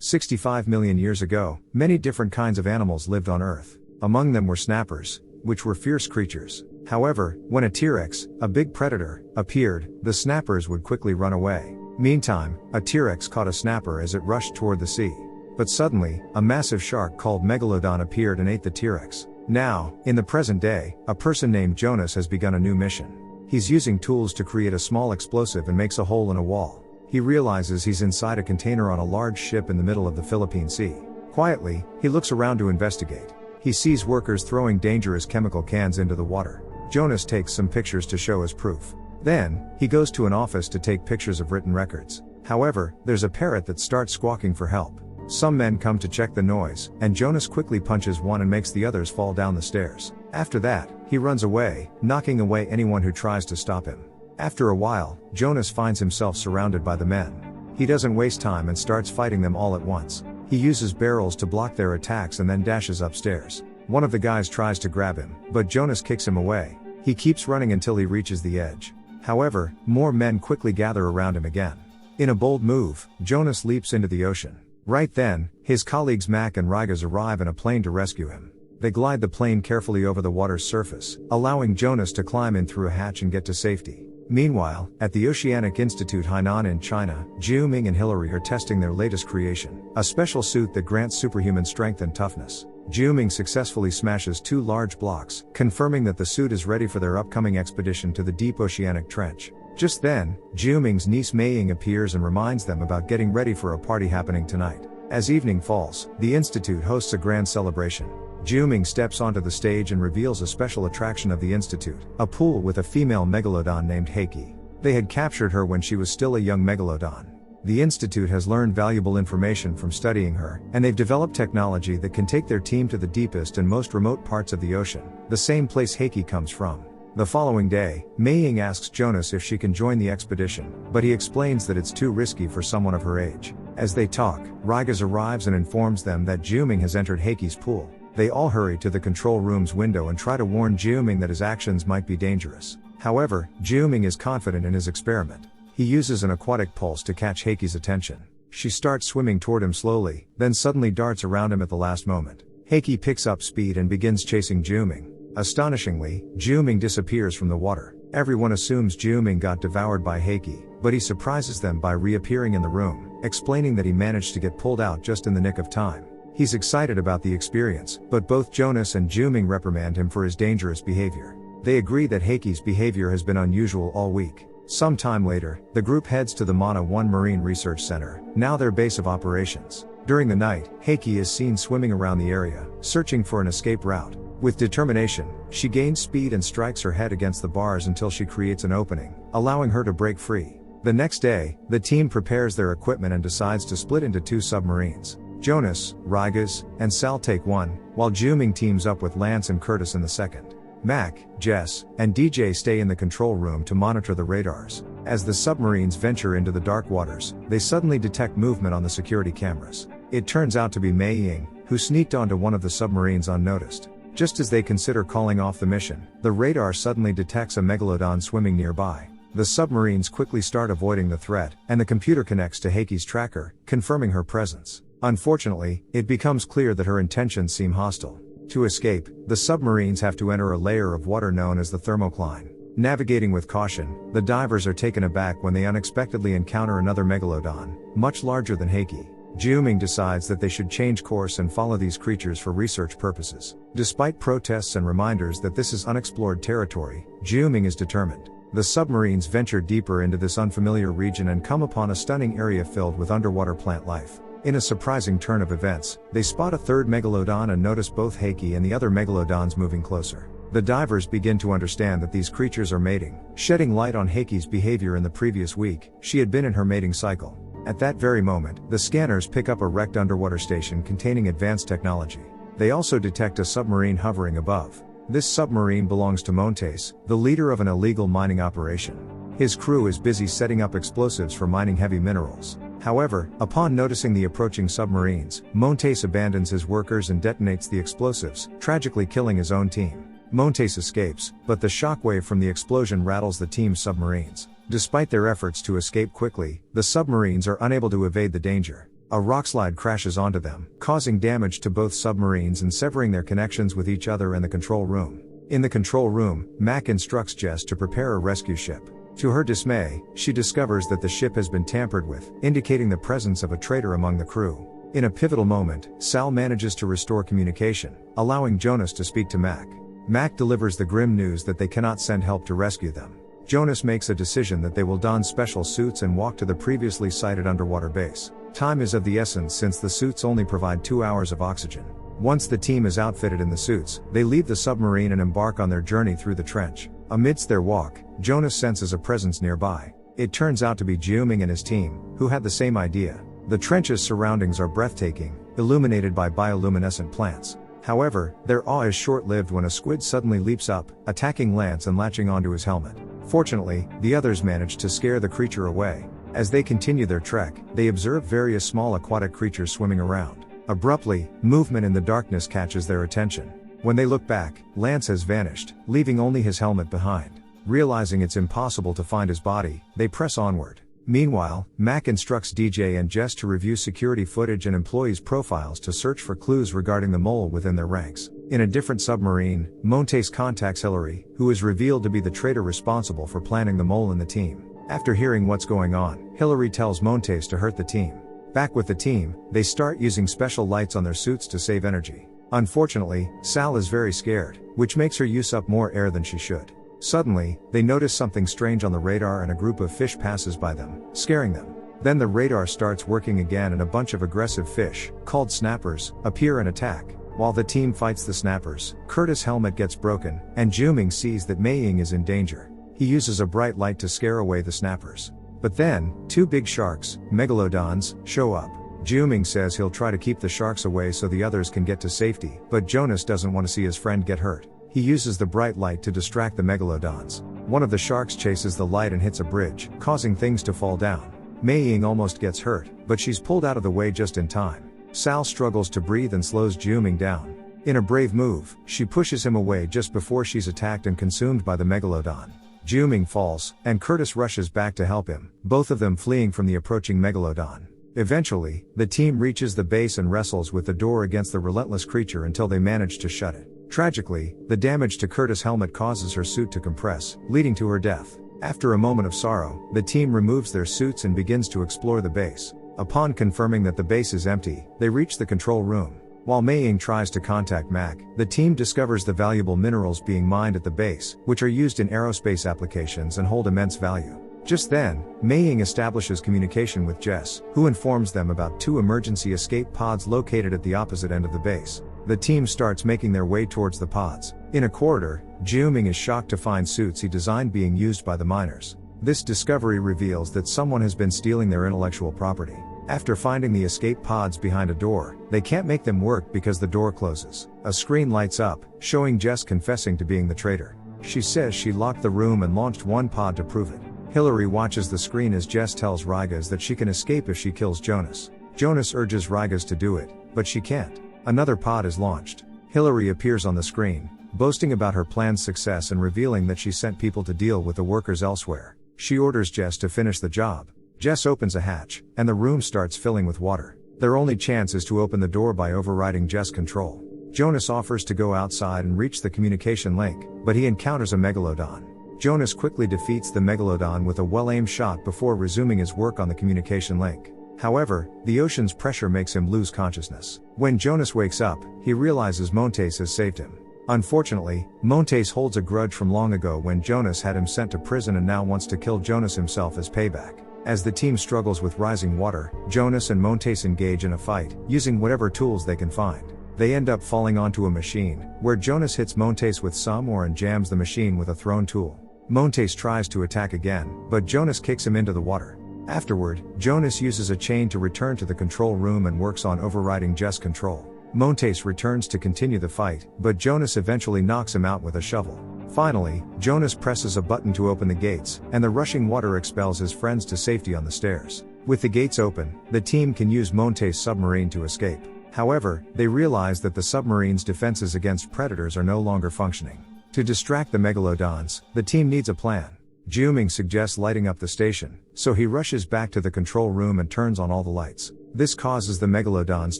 65 million years ago, many different kinds of animals lived on Earth. Among them were snappers, which were fierce creatures. However, when a T-Rex, a big predator, appeared, the snappers would quickly run away. Meantime, a T-Rex caught a snapper as it rushed toward the sea. But suddenly, a massive shark called Megalodon appeared and ate the T-Rex. Now, in the present day, a person named Jonas has begun a new mission. He's using tools to create a small explosive and makes a hole in a wall. He realizes he's inside a container on a large ship in the middle of the Philippine Sea. Quietly, he looks around to investigate. He sees workers throwing dangerous chemical cans into the water. Jonas takes some pictures to show as proof. Then, he goes to an office to take pictures of written records. However, there's a parrot that starts squawking for help. Some men come to check the noise, and Jonas quickly punches one and makes the others fall down the stairs. After that, he runs away, knocking away anyone who tries to stop him. After a while, Jonas finds himself surrounded by the men. He doesn't waste time and starts fighting them all at once. He uses barrels to block their attacks and then dashes upstairs. One of the guys tries to grab him, but Jonas kicks him away. He keeps running until he reaches the edge. However, more men quickly gather around him again. In a bold move, Jonas leaps into the ocean. Right then, his colleagues Mac and Rigas arrive in a plane to rescue him. They glide the plane carefully over the water's surface, allowing Jonas to climb in through a hatch and get to safety. Meanwhile, at the Oceanic Institute Hainan in China, Jiu Ming and Hillary are testing their latest creation, a special suit that grants superhuman strength and toughness. Jiu Ming successfully smashes 2 large blocks, confirming that the suit is ready for their upcoming expedition to the deep oceanic trench. Just then, Jiu Ming's niece Mei Ying appears and reminds them about getting ready for a party happening tonight. As evening falls, the institute hosts a grand celebration. Jiu Ming steps onto the stage and reveals a special attraction of the institute, a pool with a female megalodon named Heike. They had captured her when she was still a young megalodon. The institute has learned valuable information from studying her, and they've developed technology that can take their team to the deepest and most remote parts of the ocean, the same place Heike comes from. The following day, Mei Ying asks Jonas if she can join the expedition, but he explains that it's too risky for someone of her age. As they talk, Rigas arrives and informs them that Jiu Ming has entered Heike's pool. They all hurry to the control room's window and try to warn Jiu Ming that his actions might be dangerous. However, Jiu Ming is confident in his experiment. He uses an aquatic pulse to catch Heike's attention. She starts swimming toward him slowly, then suddenly darts around him at the last moment. Heike picks up speed and begins chasing Jiu Ming. Astonishingly, Jiu Ming disappears from the water. Everyone assumes Jiu Ming got devoured by Heike, but he surprises them by reappearing in the room, explaining that he managed to get pulled out just in the nick of time. He's excited about the experience, but both Jonas and Jiu Ming reprimand him for his dangerous behavior. They agree that Heike's behavior has been unusual all week. Some time later, the group heads to the Mana 1 Marine Research Center, now their base of operations. During the night, Heike is seen swimming around the area, searching for an escape route. With determination, she gains speed and strikes her head against the bars until she creates an opening, allowing her to break free. The next day, the team prepares their equipment and decides to split into 2 submarines. Jonas, Rigas, and Sal take one, while Jiu Ming teams up with Lance and Curtis in the second. Mac, Jess, and DJ stay in the control room to monitor the radars. As the submarines venture into the dark waters, they suddenly detect movement on the security cameras. It turns out to be Mei Ying, who sneaked onto one of the submarines unnoticed. Just as they consider calling off the mission, the radar suddenly detects a megalodon swimming nearby. The submarines quickly start avoiding the threat, and the computer connects to Heike's tracker, confirming her presence. Unfortunately, it becomes clear that her intentions seem hostile. To escape, the submarines have to enter a layer of water known as the thermocline. Navigating with caution, the divers are taken aback when they unexpectedly encounter another megalodon, much larger than Heike. Jiu Ming decides that they should change course and follow these creatures for research purposes. Despite protests and reminders that this is unexplored territory, Jiu Ming is determined. The submarines venture deeper into this unfamiliar region and come upon a stunning area filled with underwater plant life. In a surprising turn of events, they spot a third megalodon and notice both Heike and the other megalodons moving closer. The divers begin to understand that these creatures are mating, shedding light on Heike's behavior in the previous week. She had been in her mating cycle. At that very moment, the scanners pick up a wrecked underwater station containing advanced technology. They also detect a submarine hovering above. This submarine belongs to Montes, the leader of an illegal mining operation. His crew is busy setting up explosives for mining heavy minerals. However, upon noticing the approaching submarines, Montes abandons his workers and detonates the explosives, tragically killing his own team. Montes escapes, but the shockwave from the explosion rattles the team's submarines. Despite their efforts to escape quickly, the submarines are unable to evade the danger. A rockslide crashes onto them, causing damage to both submarines and severing their connections with each other and the control room. In the control room, Mac instructs Jess to prepare a rescue ship. To her dismay, she discovers that the ship has been tampered with, indicating the presence of a traitor among the crew. In a pivotal moment, Sal manages to restore communication, allowing Jonas to speak to Mac. Mac delivers the grim news that they cannot send help to rescue them. Jonas makes a decision that they will don special suits and walk to the previously sighted underwater base. Time is of the essence since the suits only provide 2 hours of oxygen. Once the team is outfitted in the suits, they leave the submarine and embark on their journey through the trench. Amidst their walk, Jonas senses a presence nearby. It turns out to be Jiuming and his team, who had the same idea. The trench's surroundings are breathtaking, illuminated by bioluminescent plants. However, their awe is short-lived when a squid suddenly leaps up, attacking Lance and latching onto his helmet. Fortunately, the others manage to scare the creature away. As they continue their trek, they observe various small aquatic creatures swimming around. Abruptly, movement in the darkness catches their attention. When they look back, Lance has vanished, leaving only his helmet behind. Realizing it's impossible to find his body, they press onward. Meanwhile, Mac instructs DJ and Jess to review security footage and employees' profiles to search for clues regarding the mole within their ranks. In a different submarine, Montes contacts Hillary, who is revealed to be the traitor responsible for planning the mole in the team. After hearing what's going on, Hillary tells Montes to hurt the team. Back with the team, they start using special lights on their suits to save energy. Unfortunately, Sal is very scared, which makes her use up more air than she should. Suddenly, they notice something strange on the radar and a group of fish passes by them, scaring them. Then the radar starts working again and a bunch of aggressive fish, called snappers, appear and attack. While the team fights the snappers, Curtis' helmet gets broken, and Jiuming sees that Mei Ying is in danger. He uses a bright light to scare away the snappers. But then, 2 big sharks, megalodons, show up. Jiuming says he'll try to keep the sharks away so the others can get to safety, but Jonas doesn't want to see his friend get hurt. He uses the bright light to distract the megalodons. One of the sharks chases the light and hits a bridge, causing things to fall down. Mei Ying almost gets hurt, but she's pulled out of the way just in time. Sal struggles to breathe and slows Jiuming down. In a brave move, she pushes him away just before she's attacked and consumed by the megalodon. Jiuming falls, and Curtis rushes back to help him, both of them fleeing from the approaching megalodon. Eventually, the team reaches the base and wrestles with the door against the relentless creature until they manage to shut it. Tragically, the damage to Curtis' helmet causes her suit to compress, leading to her death. After a moment of sorrow, the team removes their suits and begins to explore the base. Upon confirming that the base is empty, they reach the control room. While Mei Ying tries to contact Mac, the team discovers the valuable minerals being mined at the base, which are used in aerospace applications and hold immense value. Just then, Mei Ying establishes communication with Jess, who informs them about 2 emergency escape pods located at the opposite end of the base. The team starts making their way towards the pods. In a corridor, Jiuming is shocked to find suits he designed being used by the miners. This discovery reveals that someone has been stealing their intellectual property. After finding the escape pods behind a door, they can't make them work because the door closes. A screen lights up, showing Jess confessing to being the traitor. She says she locked the room and launched one pod to prove it. Hillary watches the screen as Jess tells Rygas that she can escape if she kills Jonas. Jonas urges Rygas to do it, but she can't. Another pod is launched. Hillary appears on the screen, boasting about her plan's success and revealing that she sent people to deal with the workers elsewhere. She orders Jess to finish the job. Jess opens a hatch, and the room starts filling with water. Their only chance is to open the door by overriding Jess' control. Jonas offers to go outside and reach the communication link, but he encounters a megalodon. Jonas quickly defeats the megalodon with a well-aimed shot before resuming his work on the communication link. However, the ocean's pressure makes him lose consciousness. When Jonas wakes up, he realizes Montes has saved him. Unfortunately, Montes holds a grudge from long ago when Jonas had him sent to prison and now wants to kill Jonas himself as payback. As the team struggles with rising water, Jonas and Montes engage in a fight, using whatever tools they can find. They end up falling onto a machine, where Jonas hits Montes with some ore and jams the machine with a thrown tool. Montes tries to attack again, but Jonas kicks him into the water. Afterward, Jonas uses a chain to return to the control room and works on overriding Jess' control. Montes returns to continue the fight, but Jonas eventually knocks him out with a shovel. Finally, Jonas presses a button to open the gates, and the rushing water expels his friends to safety on the stairs. With the gates open, the team can use Montes' submarine to escape. However, they realize that the submarine's defenses against predators are no longer functioning. To distract the megalodons, the team needs a plan. Jiuming suggests lighting up the station, so he rushes back to the control room and turns on all the lights. This causes the megalodons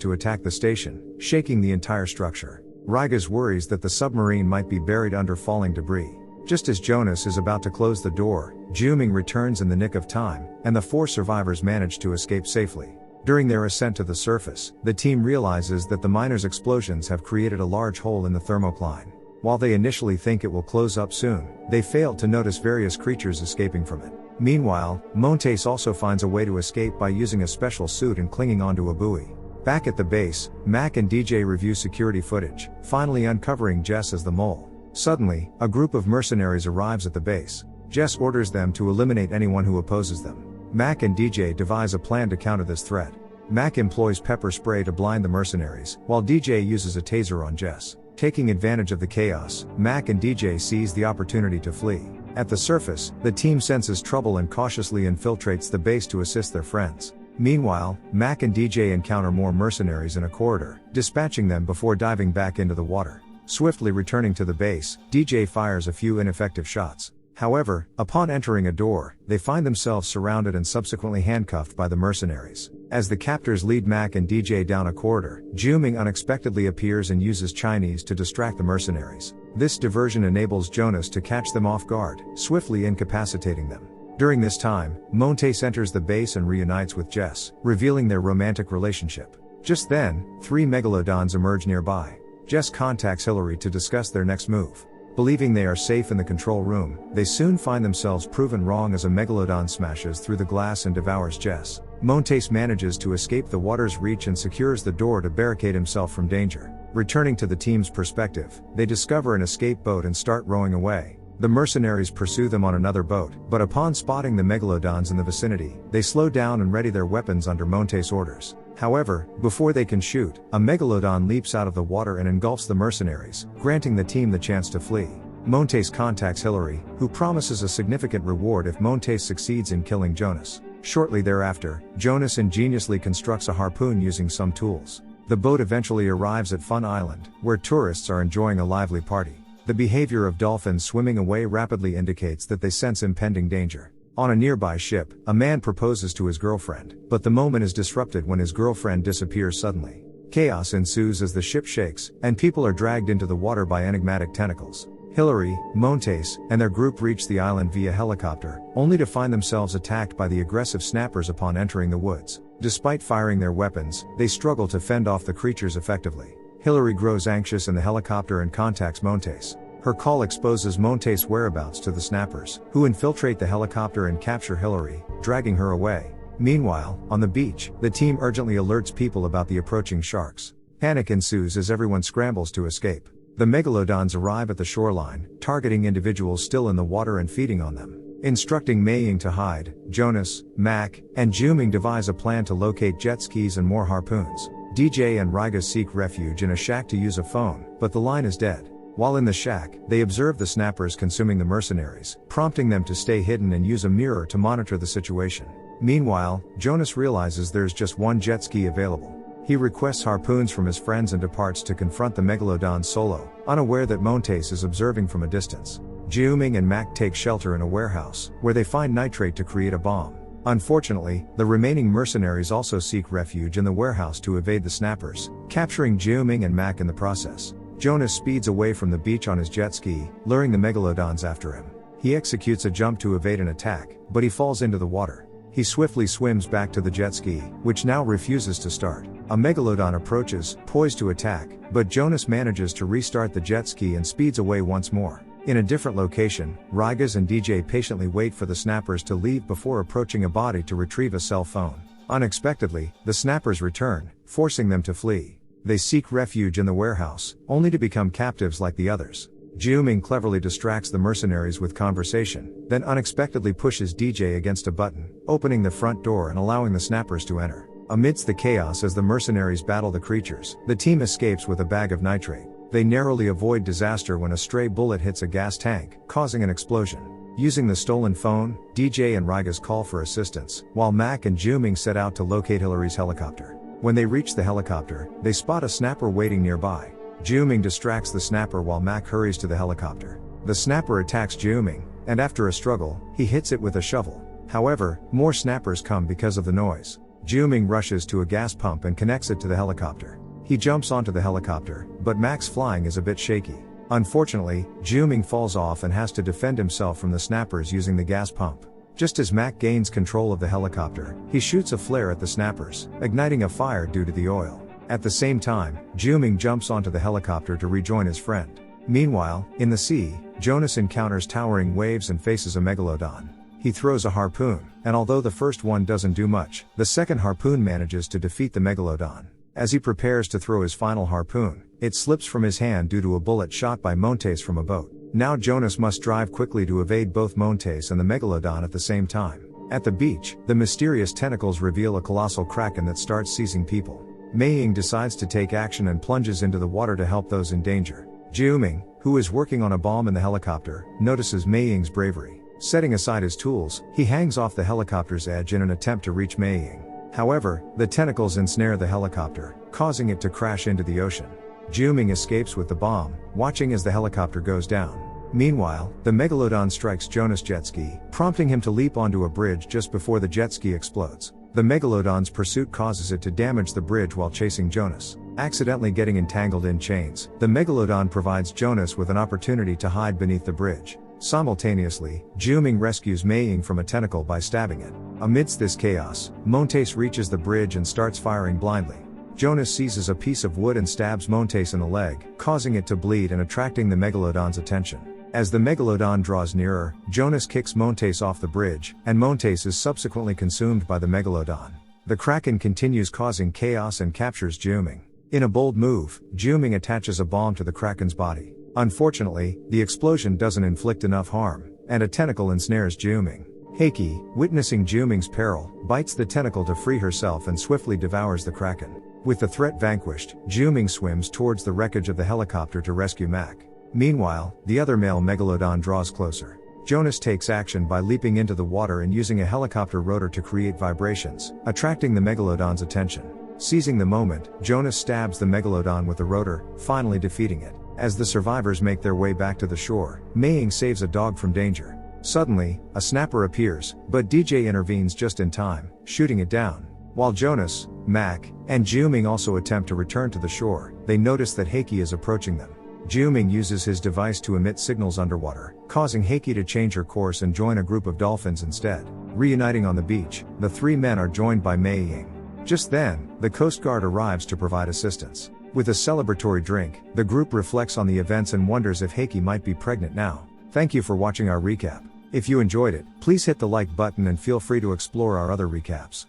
to attack the station, shaking the entire structure. Rigas worries that the submarine might be buried under falling debris. Just as Jonas is about to close the door, Jiuming returns in the nick of time, and the 4 survivors manage to escape safely. During their ascent to the surface, the team realizes that the miners' explosions have created a large hole in the thermocline. While they initially think it will close up soon, they fail to notice various creatures escaping from it. Meanwhile, Montes also finds a way to escape by using a special suit and clinging onto a buoy. Back at the base, Mac and DJ review security footage, finally uncovering Jess as the mole. Suddenly, a group of mercenaries arrives at the base. Jess orders them to eliminate anyone who opposes them. Mac and DJ devise a plan to counter this threat. Mac employs pepper spray to blind the mercenaries, while DJ uses a taser on Jess. Taking advantage of the chaos, Mac and DJ seize the opportunity to flee. At the surface, the team senses trouble and cautiously infiltrates the base to assist their friends. Meanwhile, Mac and DJ encounter more mercenaries in a corridor, dispatching them before diving back into the water. Swiftly returning to the base, DJ fires a few ineffective shots. However, upon entering a door, they find themselves surrounded and subsequently handcuffed by the mercenaries. As the captors lead Mac and DJ down a corridor, Jiuming unexpectedly appears and uses Chinese to distract the mercenaries. This diversion enables Jonas to catch them off guard, swiftly incapacitating them. During this time, Montes enters the base and reunites with Jess, revealing their romantic relationship. Just then, 3 megalodons emerge nearby. Jess contacts Hillary to discuss their next move. Believing they are safe in the control room, they soon find themselves proven wrong as a megalodon smashes through the glass and devours Jess. Montes manages to escape the water's reach and secures the door to barricade himself from danger. Returning to the team's perspective, they discover an escape boat and start rowing away. The mercenaries pursue them on another boat, but upon spotting the megalodons in the vicinity, they slow down and ready their weapons under Montes' orders. However, before they can shoot, a megalodon leaps out of the water and engulfs the mercenaries, granting the team the chance to flee. Montes contacts Hillary, who promises a significant reward if Montes succeeds in killing Jonas. Shortly thereafter, Jonas ingeniously constructs a harpoon using some tools. The boat eventually arrives at Fun Island, where tourists are enjoying a lively party. The behavior of dolphins swimming away rapidly indicates that they sense impending danger. On a nearby ship, a man proposes to his girlfriend, but the moment is disrupted when his girlfriend disappears suddenly. Chaos ensues as the ship shakes, and people are dragged into the water by enigmatic tentacles. Hillary, Montes, and their group reach the island via helicopter, only to find themselves attacked by the aggressive snappers upon entering the woods. Despite firing their weapons, they struggle to fend off the creatures effectively. Hillary grows anxious in the helicopter and contacts Montes. Her call exposes Montes' whereabouts to the snappers, who infiltrate the helicopter and capture Hillary, dragging her away. Meanwhile, on the beach, the team urgently alerts people about the approaching sharks. Panic ensues as everyone scrambles to escape. The megalodons arrive at the shoreline, targeting individuals still in the water and feeding on them. Instructing Mei Ying to hide, Jonas, Mac, and Jiuming devise a plan to locate jet skis and more harpoons. DJ and Riga seek refuge in a shack to use a phone, but the line is dead. While in the shack, they observe the snappers consuming the mercenaries, prompting them to stay hidden and use a mirror to monitor the situation. Meanwhile, Jonas realizes there's just one jet ski available. He requests harpoons from his friends and departs to confront the megalodons solo, unaware that Montes is observing from a distance. Jiuming and Mac take shelter in a warehouse, where they find nitrate to create a bomb. Unfortunately, the remaining mercenaries also seek refuge in the warehouse to evade the snappers, capturing Jiuming and Mac in the process. Jonas speeds away from the beach on his jet ski, luring the megalodons after him. He executes a jump to evade an attack, but he falls into the water. He swiftly swims back to the jet ski, which now refuses to start. A megalodon approaches, poised to attack, but Jonas manages to restart the jet ski and speeds away once more. In a different location, Rigas and DJ patiently wait for the snappers to leave before approaching a body to retrieve a cell phone. Unexpectedly, the snappers return, forcing them to flee. They seek refuge in the warehouse, only to become captives like the others. Jiuming cleverly distracts the mercenaries with conversation, then unexpectedly pushes DJ against a button, opening the front door and allowing the snappers to enter. Amidst the chaos as the mercenaries battle the creatures, the team escapes with a bag of nitrate. They narrowly avoid disaster when a stray bullet hits a gas tank, causing an explosion. Using the stolen phone, DJ and Rigas call for assistance, while Mac and Jiuming set out to locate Hillary's helicopter. When they reach the helicopter, they spot a snapper waiting nearby. Jiuming distracts the snapper while Mac hurries to the helicopter. The snapper attacks Jiuming, and after a struggle, he hits it with a shovel. However, more snappers come because of the noise. Jiuming rushes to a gas pump and connects it to the helicopter. He jumps onto the helicopter, but Mac's flying is a bit shaky. Unfortunately, Jiuming falls off and has to defend himself from the snappers using the gas pump. Just as Mac gains control of the helicopter, he shoots a flare at the snappers, igniting a fire due to the oil. At the same time, Jiuming jumps onto the helicopter to rejoin his friend. Meanwhile, in the sea, Jonas encounters towering waves and faces a megalodon. He throws a harpoon, and although the first one doesn't do much, the second harpoon manages to defeat the megalodon. As he prepares to throw his final harpoon, it slips from his hand due to a bullet shot by Montes from a boat. Now Jonas must drive quickly to evade both Montes and the megalodon at the same time. At the beach, the mysterious tentacles reveal a colossal kraken that starts seizing people. Mei Ying decides to take action and plunges into the water to help those in danger. Jiuming, who is working on a bomb in the helicopter, notices Mei Ying's bravery. Setting aside his tools, he hangs off the helicopter's edge in an attempt to reach Mei Ying. However, the tentacles ensnare the helicopter, causing it to crash into the ocean. Jiuming escapes with the bomb, watching as the helicopter goes down. Meanwhile, the megalodon strikes Jonas' jet ski, prompting him to leap onto a bridge just before the jet ski explodes. The megalodon's pursuit causes it to damage the bridge while chasing Jonas. Accidentally getting entangled in chains, the megalodon provides Jonas with an opportunity to hide beneath the bridge. Simultaneously, Jiuming rescues Mei Ying from a tentacle by stabbing it. Amidst this chaos, Montes reaches the bridge and starts firing blindly. Jonas seizes a piece of wood and stabs Montes in the leg, causing it to bleed and attracting the megalodon's attention. As the megalodon draws nearer, Jonas kicks Montes off the bridge, and Montes is subsequently consumed by the megalodon. The kraken continues causing chaos and captures Jiuming. In a bold move, Jiuming attaches a bomb to the kraken's body. Unfortunately, the explosion doesn't inflict enough harm, and a tentacle ensnares Jiuming. Heiki, witnessing Jiuming's peril, bites the tentacle to free herself and swiftly devours the kraken. With the threat vanquished, Jiuming swims towards the wreckage of the helicopter to rescue Mac. Meanwhile, the other male megalodon draws closer. Jonas takes action by leaping into the water and using a helicopter rotor to create vibrations, attracting the megalodon's attention. Seizing the moment, Jonas stabs the megalodon with the rotor, finally defeating it. As the survivors make their way back to the shore, Mei Ying saves a dog from danger. Suddenly, a snapper appears, but DJ intervenes just in time, shooting it down. While Jonas, Mac, and Jiuming also attempt to return to the shore, they notice that Heiki is approaching them. Jiuming uses his device to emit signals underwater, causing Heiki to change her course and join a group of dolphins instead. Reuniting on the beach, the three men are joined by Mei Ying. Just then, the Coast Guard arrives to provide assistance. With a celebratory drink, the group reflects on the events and wonders if Heiki might be pregnant now. Thank you for watching our recap. If you enjoyed it, please hit the like button and feel free to explore our other recaps.